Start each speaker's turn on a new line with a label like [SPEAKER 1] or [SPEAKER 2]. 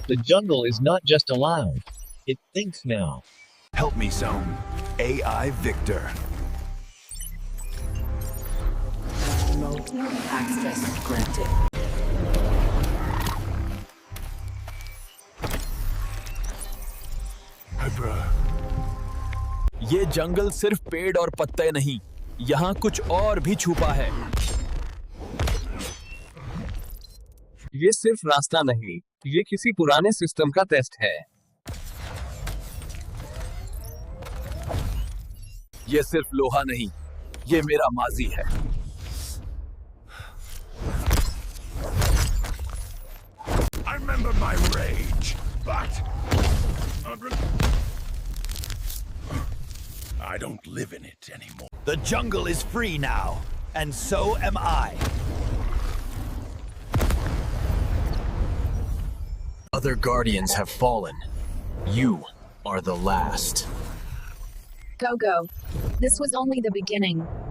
[SPEAKER 1] The jungle is not just alive, it thinks now.
[SPEAKER 2] Help me some. AI Victor.
[SPEAKER 3] Remote access granted.
[SPEAKER 2] Hey, bro.
[SPEAKER 4] یہ جنگل صرف پیڑ اور پتے نہیں، یہاں کچھ اور بھی چھپا ہے۔ یہ صرف راستہ نہیں، یہ کسی پرانے سسٹم کا ٹیسٹ ہے۔ یہ صرف لوہا نہیں، یہ میرا ماضی ہے۔
[SPEAKER 2] I remember my rage, but I don't live in it anymore.
[SPEAKER 5] The jungle is free now, and so am I.
[SPEAKER 4] Other guardians have fallen. You are the last.
[SPEAKER 6] Go. This was only the beginning.